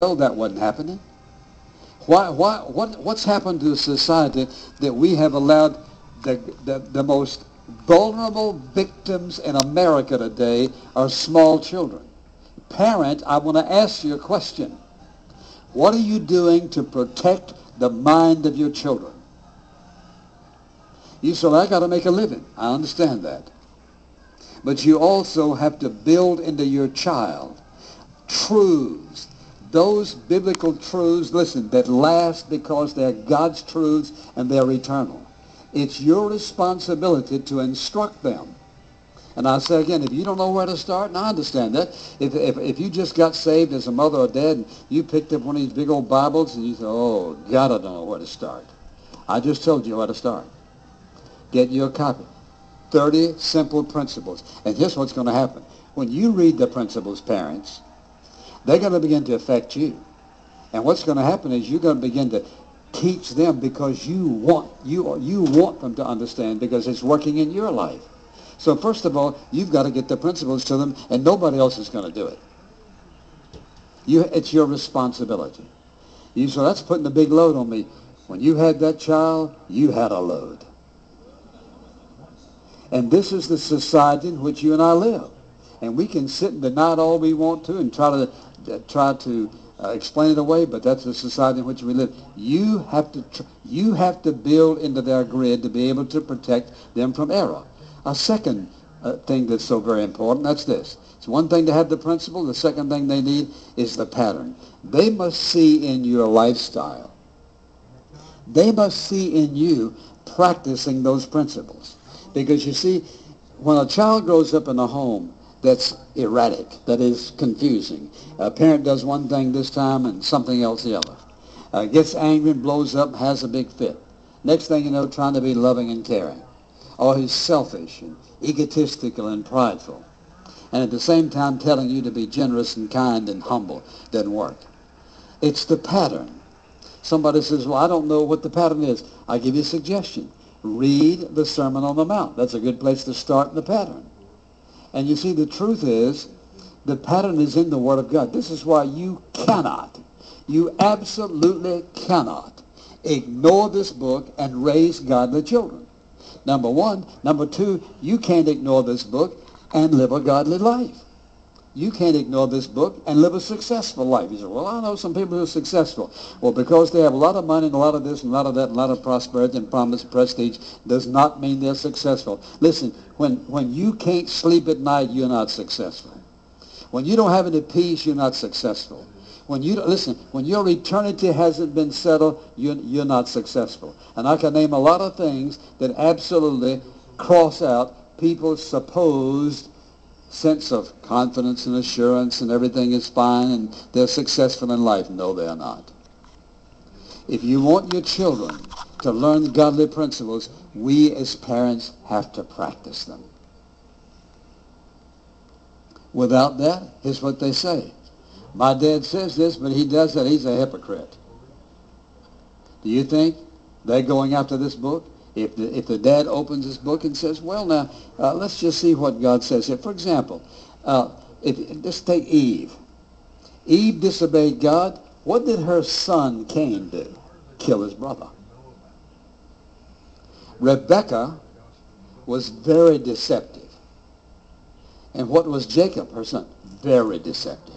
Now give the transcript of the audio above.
know that wasn't happening. What's happened to society that we have allowed the most vulnerable victims in America today are small children? Parent, I want to ask you a question. What are you doing to protect the mind of your children? You say, I got to make a living. I understand that. But you also have to build into your child truths, those biblical truths, listen, that last because they're God's truths and they're eternal. It's your responsibility to instruct them. And I say again, if you don't know where to start, and I understand that. If you just got saved as a mother or dad and you picked up one of these big old Bibles and you say, oh, God, I don't know where to start. I just told you where to start. Get you a copy. 30 simple principles. And here's what's going to happen. When you read the principles, parents, they're going to begin to affect you. And what's going to happen is you're going to begin to teach them because you want them to understand because it's working in your life. So first of all, you've got to get the principles to them, and nobody else is going to do it. It's your responsibility. So that's putting a big load on me. When you had that child, you had a load. And this is the society in which you and I live. And we can sit and deny it all we want to and try to explain it away, but that's the society in which we live. You have to build into their grid to be able to protect them from error. A second thing that's so very important, that's this. It's one thing to have the principle. The second thing they need is the pattern. They must see in your lifestyle. They must see in you practicing those principles. Because you see, when a child grows up in a home that's erratic, that is confusing, a parent does one thing this time and something else the other, gets angry and blows up, has a big fit. Next thing you know, trying to be loving and caring. Or he's selfish and egotistical and prideful. And at the same time telling you to be generous and kind and humble. Doesn't work. It's the pattern. Somebody says, well, I don't know what the pattern is. I'll give you a suggestion. Read the Sermon on the Mount. That's a good place to start the pattern. And you see, the truth is, the pattern is in the Word of God. This is why you absolutely cannot ignore this book and raise godly children. Number one. Number two, you can't ignore this book and live a godly life. You can't ignore this book and live a successful life. You say, well, I know some people who are successful. Well, because they have a lot of money and a lot of this and a lot of that and a lot of prosperity and promise, prestige, does not mean they're successful. Listen, when you can't sleep at night, you're not successful. When you don't have any peace, you're not successful. When your eternity hasn't been settled, you're not successful. And I can name a lot of things that absolutely cross out people's supposed sense of confidence and assurance and everything is fine and they're successful in life. No, they're not. If you want your children to learn godly principles, we as parents have to practice them. Without that, here's what they say. My dad says this, but he does that. He's a hypocrite. Do you think they're going after this book? If the dad opens this book and says, well, now, let's just see what God says here. For example, just take Eve. Eve disobeyed God. What did her son Cain do? Kill his brother. Rebekah was very deceptive. And what was Jacob, her son? Very deceptive.